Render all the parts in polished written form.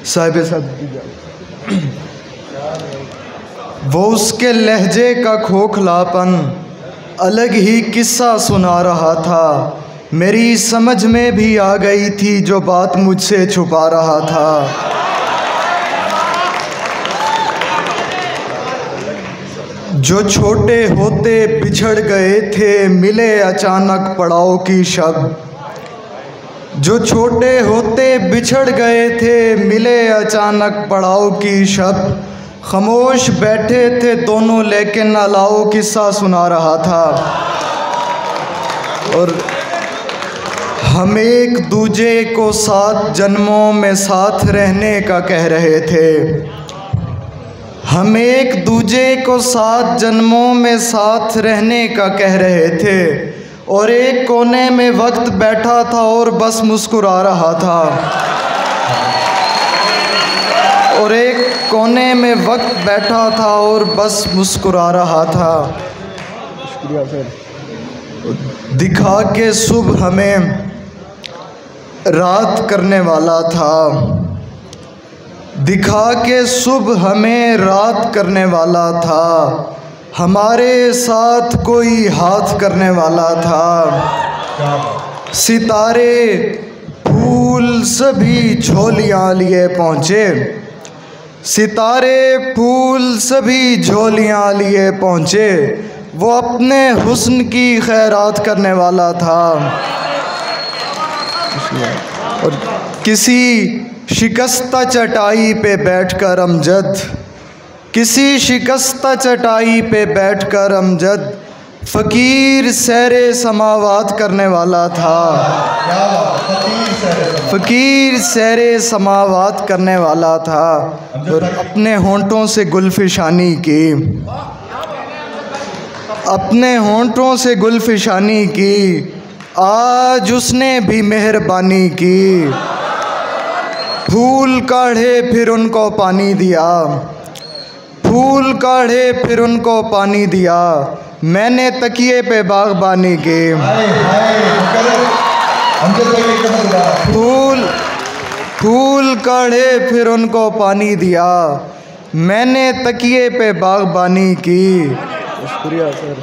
साहिब वो उसके लहजे का खोखलापन अलग ही किस्सा सुना रहा था। मेरी समझ में भी आ गई थी जो बात मुझसे छुपा रहा था। जो छोटे होते बिछड़ गए थे मिले अचानक पड़ाव की शब। जो छोटे होते बिछड़ गए थे मिले अचानक पड़ाव की शब। खामोश बैठे थे दोनों लेकिन अलाओ किस्सा सुना रहा था। और हम एक दूजे को 7 जन्मों में साथ रहने का कह रहे थे। हम एक दूजे को 7 जन्मों में साथ रहने का कह रहे थे। और एक कोने में वक्त बैठा था और बस मुस्कुरा रहा था। और एक कोने में वक्त बैठा था और बस मुस्कुरा रहा था। शुक्रिया सर। दिखा के सुबह हमें रात करने वाला था। दिखा के सुबह हमें रात करने वाला था। हमारे साथ कोई हाथ करने वाला था। सितारे फूल सभी झोलियाँ लिए पहुँचे। सितारे फूल सभी झोलियाँ लिए पहुँचे। वो अपने हुस्न की खैरात करने वाला था। और किसी शिकस्ता चटाई पे बैठकर अमजद, किसी शिकस्ता चटाई पे बैठकर अमजद फ़कीर सैरे समावात करने वाला था। फ़कीर सैरे समावात करने वाला था। और अपने होंठों से गुलफिशानी की, अपने होंठों से गुलफिशानी की। आज उसने भी मेहरबानी की। फूल काढ़े फिर उनको पानी दिया। फूल काढ़े फिर उनको पानी दिया। मैंने तकिए पे बागबानी की। फूल काढ़े फिर उनको पानी दिया। मैंने तकिए पे बागबानी की। शुक्रिया सर।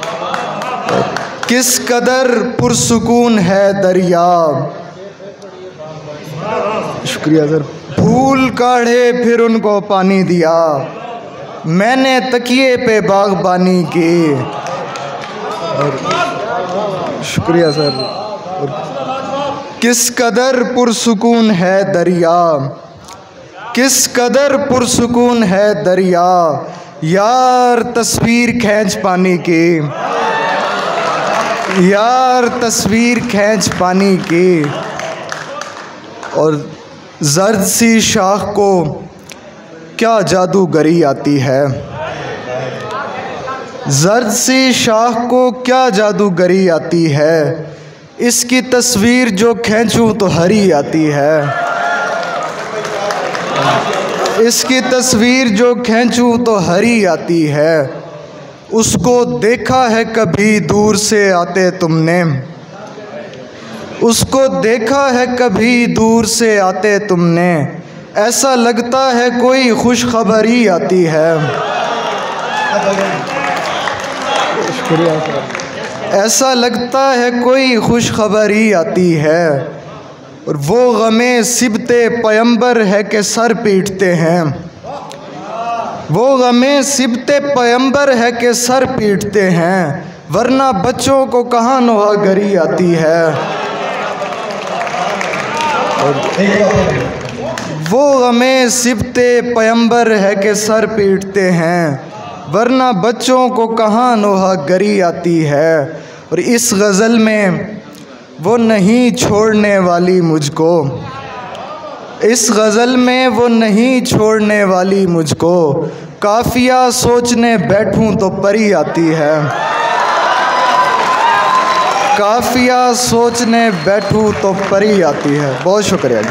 किस कदर पुरसुकून है दरिया। शुक्रिया सर। फूल काढ़े फिर उनको पानी दिया। मैंने तकिए पे बागबानी की। और शुक्रिया सर। और किस कदर पुरसुकून है दरिया। किस कदर पुरसुकून है दरिया। यार तस्वीर खींच पानी की। यार तस्वीर खींच पानी की। और जर्द सी शाख को क्या जादूगरी आती है। जर्द सी शाख को क्या जादूगरी आती है। इसकी तस्वीर जो खींचूं तो हरी आती है। इसकी तस्वीर जो खींचूं तो हरी आती है। उसको देखा है कभी दूर से आते तुमने। उसको देखा है कभी दूर से आते तुमने। ऐसा लगता है कोई खुशखबरी आती है। शुक्रिया सर। ऐसा लगता है कोई खुशखबरी आती है। और वो गमे सिबते पैगंबर है कि सर पीटते हैं। वो गमे सिबते पैगंबर है कि सर पीटते हैं। वरना बच्चों को कहाँ नौहागरी आती है। वो गमे सिबते पैगंबर है कि सर पीटते हैं। वरना बच्चों को कहाँ नौहागरी आती है। और इस गज़ल में वो नहीं छोड़ने वाली मुझको। इस गज़ल में वो नहीं छोड़ने वाली मुझको। काफ़िया सोचने बैठूं तो परी आती है। काफ़िया सोचने बैठूं तो परी आती है। बहुत शुक्रिया।